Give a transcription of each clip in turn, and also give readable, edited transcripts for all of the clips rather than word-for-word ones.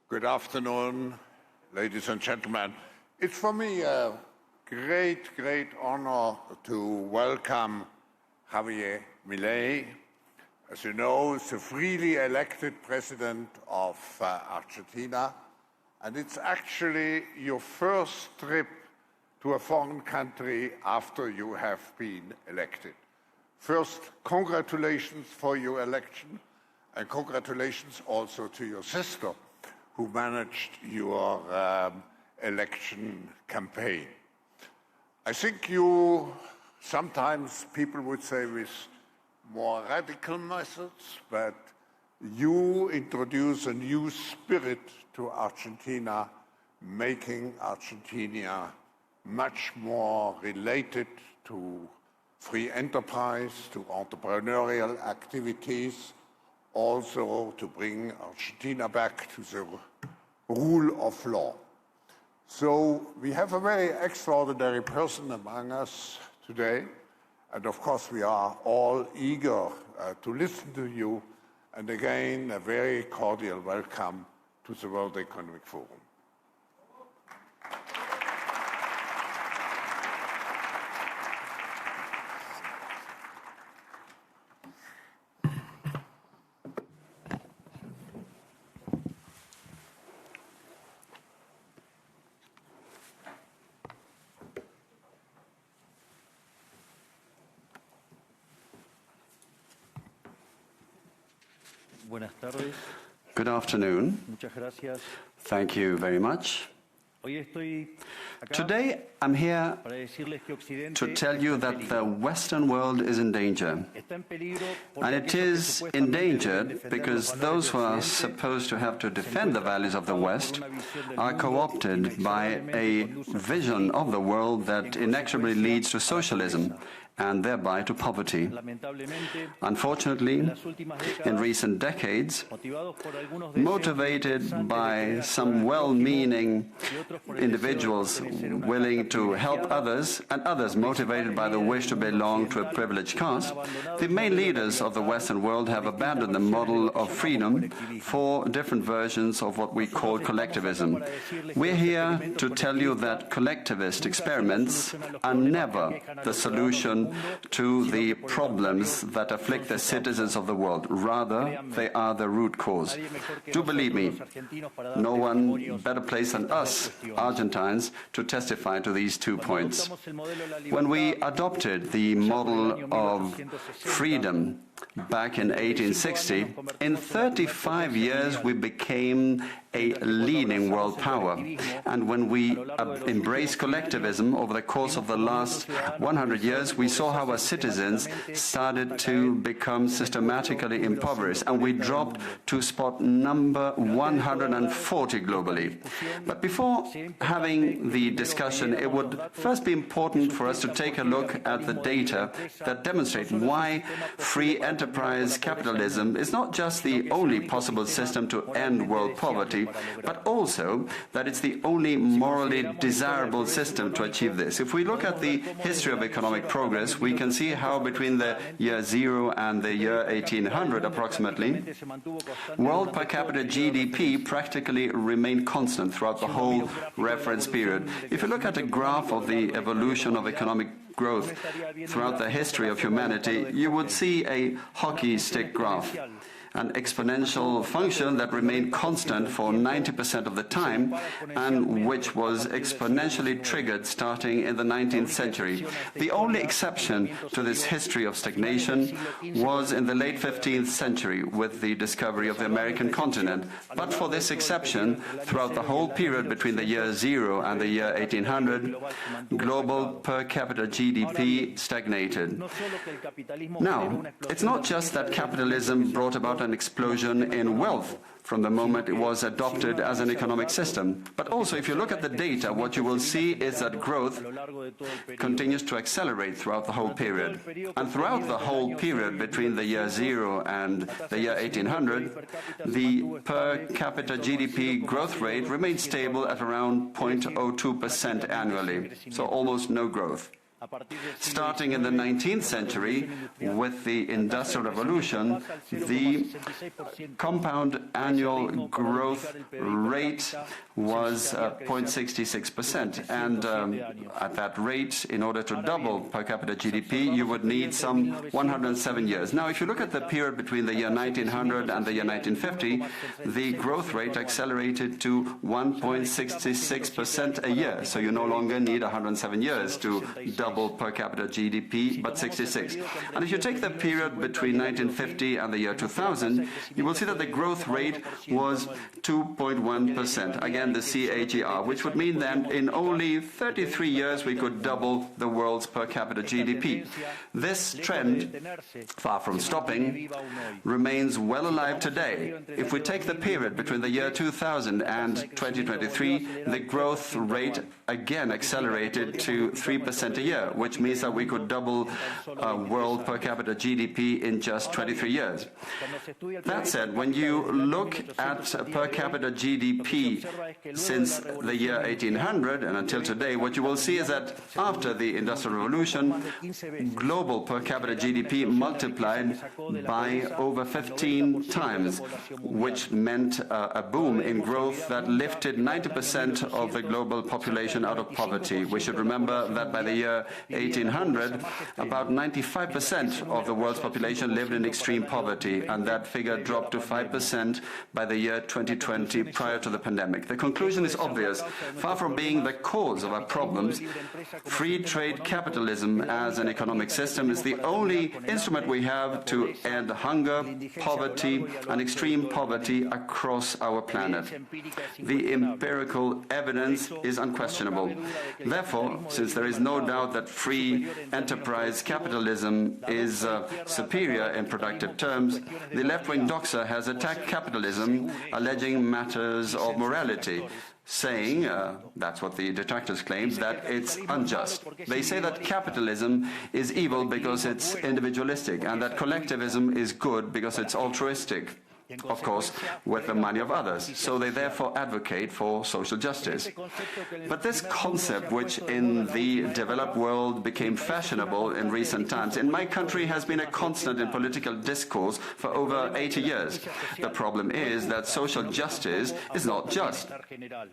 Good afternoon, ladies and gentlemen. It's for me a great honor to welcome Javier Milei. As you know, he's the freely elected president of Argentina, and it's actually your first trip to a foreign country after you have been elected. First, congratulations for your election, and congratulations also to your sister, who managed your election campaign. I think you, sometimes people would say with more radical methods, but you introduce a new spirit to Argentina, making Argentina much more related to free enterprise, to entrepreneurial activities, also to bring Argentina back to the rule of law. So we have a very extraordinary person among us today, and of course we are all eager to listen to you, and again a very cordial welcome to the World Economic Forum. Good afternoon. Thank you very much. Today, I'm here to tell you that the Western world is in danger. And it is endangered because those who are supposed to have to defend the values of the West are co-opted by a vision of the world that inexorably leads to socialism and thereby to poverty. Unfortunately, in recent decades, motivated by some well-meaning individuals willing to help others, and others motivated by the wish to belong to a privileged caste, the main leaders of the Western world have abandoned the model of freedom for different versions of what we call collectivism. We're here to tell you that collectivist experiments are never the solution to the problems that afflict the citizens of the world. Rather, they are the root cause. Do believe me, no one better placed than us, Argentines, to testify to these 2 points. When we adopted the model of freedom back in 1860, in 35 years we became a leading world power. And when we embraced collectivism over the course of the last 100 years, we saw how our citizens started to become systematically impoverished, and we dropped to spot number 140 globally. But before having the discussion, it would first be important for us to take a look at the data that demonstrate why free enterprise capitalism is not just the only possible system to end world poverty, but also that it's the only morally desirable system to achieve this. If we look at the history of economic progress, we can see how between the year 0 and the year 1800 approximately, world per capita GDP practically remained constant throughout the whole reference period. If you look at a graph of the evolution of economic growth throughout the history of humanity, you would see a hockey stick graph, an exponential function that remained constant for 90% of the time and which was exponentially triggered starting in the 19th century. The only exception to this history of stagnation was in the late 15th century with the discovery of the American continent. But for this exception, throughout the whole period between the year 0 and the year 1800, global per capita GDP stagnated. Now, it's not just that capitalism brought about an explosion in wealth from the moment it was adopted as an economic system. But also, if you look at the data, what you will see is that growth continues to accelerate throughout the whole period. And throughout the whole period between the year 0 and the year 1800, the per capita GDP growth rate remained stable at around 0.02% annually, so almost no growth. Starting in the 19th century, with the Industrial Revolution, the compound annual growth rate was 0.66%. And at that rate, in order to double per capita GDP, you would need some 107 years. Now, if you look at the period between the year 1900 and the year 1950, the growth rate accelerated to 1.66% a year. So you no longer need 107 years to double per capita GDP, but 66. And if you take the period between 1950 and the year 2000, you will see that the growth rate was 2.1%. Again, the CAGR, which would mean that in only 33 years we could double the world's per capita GDP. This trend, far from stopping, remains well alive today. If we take the period between the year 2000 and 2023, the growth rate again accelerated to 3% a year, which means that we could double world per capita GDP in just 23 years. That said, when you look at per capita GDP since the year 1800 and until today, what you will see is that after the Industrial Revolution, global per capita GDP multiplied by over 15 times, which meant a boom in growth that lifted 90% of the global population out of poverty. We should remember that by the year 1800, about 95% of the world's population lived in extreme poverty, and that figure dropped to 5% by the year 2020, prior to the pandemic. The conclusion is obvious. Far from being the cause of our problems, free trade capitalism as an economic system is the only instrument we have to end hunger, poverty, and extreme poverty across our planet. The empirical evidence is unquestionable. Therefore, since there is no doubt that free enterprise capitalism is superior in productive terms, the left-wing doxa has attacked capitalism, alleging matters of morality, saying, that's what the detractors claim, that it's unjust. They say that capitalism is evil because it's individualistic, and that collectivism is good because it's altruistic, of course, with the money of others. So they therefore advocate for social justice. But this concept, which in the developed world became fashionable in recent times, in my country has been a constant in political discourse for over 80 years. The problem is that social justice is not just,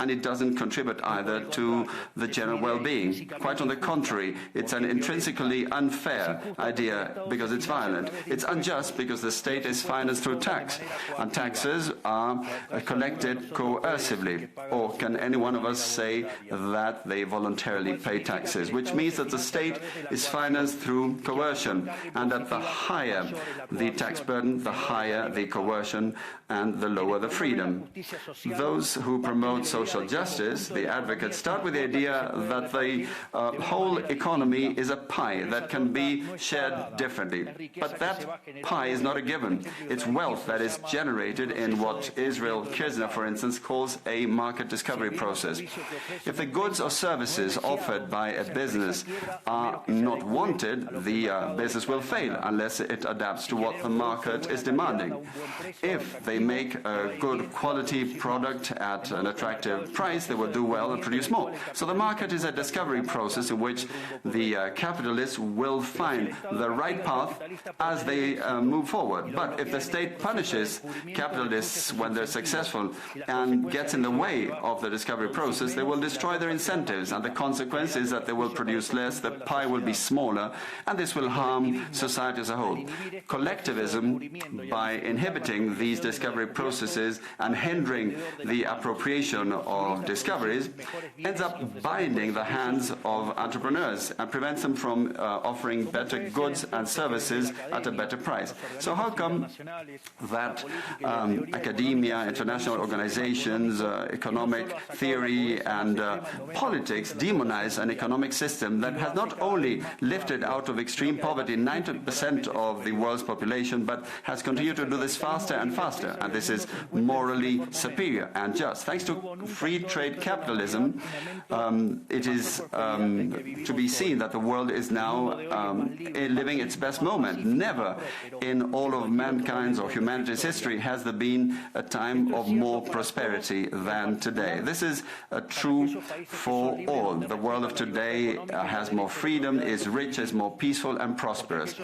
and it doesn't contribute either to the general well-being. Quite on the contrary, it's an intrinsically unfair idea because it's violent. It's unjust because the state is financed through tax. And taxes are collected coercively. Or can any one of us say that they voluntarily pay taxes? Which means that the state is financed through coercion, and that the higher the tax burden, the higher the coercion, and the lower the freedom. Those who promote social justice, the advocates, start with the idea that the whole economy is a pie that can be shared differently. But that pie is not a given. It's wealth that is generated in what Israel Kirzner, for instance, calls a market discovery process. If the goods or services offered by a business are not wanted, the business will fail unless it adapts to what the market is demanding. If they make a good quality product at an attractive price, they will do well and produce more. So the market is a discovery process in which the capitalists will find the right path as they move forward. But if the state punishes capitalists when they're successful and gets in the way of the discovery process, they will destroy their incentives, and the consequence is that they will produce less, the pie will be smaller, and this will harm society as a whole. Collectivism, by inhibiting these discovery processes and hindering the appropriation of discoveries, ends up binding the hands of entrepreneurs and prevents them from offering better goods and services at a better price. So how come that academia, international organizations, economic theory and politics demonize an economic system that has not only lifted out of extreme poverty 90% of the world's population, but has continued to do this faster and faster, and this is morally superior and just. Thanks to free trade capitalism, it is to be seen that the world is now living its best moment. Never in all of mankind's or humanity's history history has there been a time of more prosperity than today. This is true for all. The world of today has more freedom, is rich, is more peaceful and prosperous.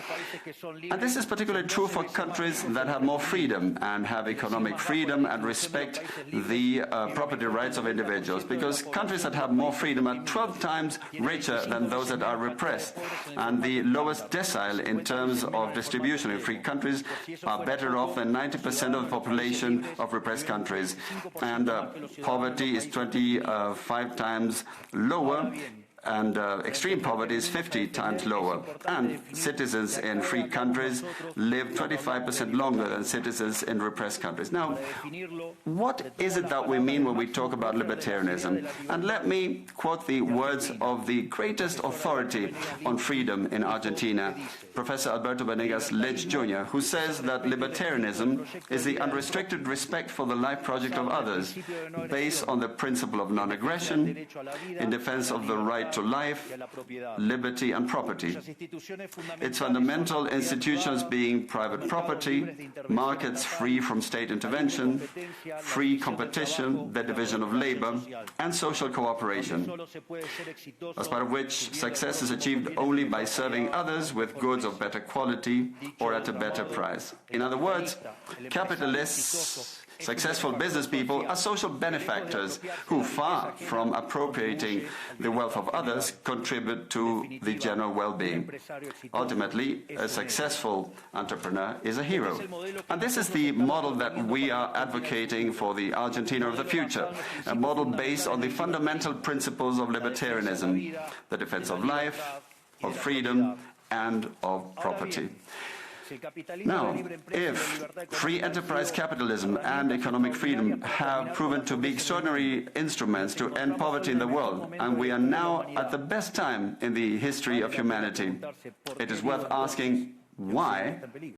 And this is particularly true for countries that have more freedom and have economic freedom and respect the property rights of individuals, because countries that have more freedom are 12 times richer than those that are repressed, and the lowest decile in terms of distribution in free countries are better off than 90% of the population of repressed countries, and poverty is 25 times lower, and extreme poverty is 50 times lower. And citizens in free countries live 25% longer than citizens in repressed countries. Now, what is it that we mean when we talk about libertarianism? And let me quote the words of the greatest authority on freedom in Argentina, Professor Alberto Venegas Lynch Jr., who says that libertarianism is the unrestricted respect for the life project of others, based on the principle of non-aggression, in defense of the right to life, liberty and property. Its fundamental institutions being private property, markets free from state intervention, free competition, the division of labor, and social cooperation, as part of which success is achieved only by serving others with goods of better quality or at a better price. In other words, capitalists, successful business people are social benefactors who, far from appropriating the wealth of others, contribute to the general well-being. Ultimately, a successful entrepreneur is a hero. And this is the model that we are advocating for the Argentina of the future, a model based on the fundamental principles of libertarianism, the defense of life, of freedom, and of property. Now, if free enterprise capitalism and economic freedom have proven to be extraordinary instruments to end poverty in the world, and we are now at the best time in the history of humanity, it is worth asking why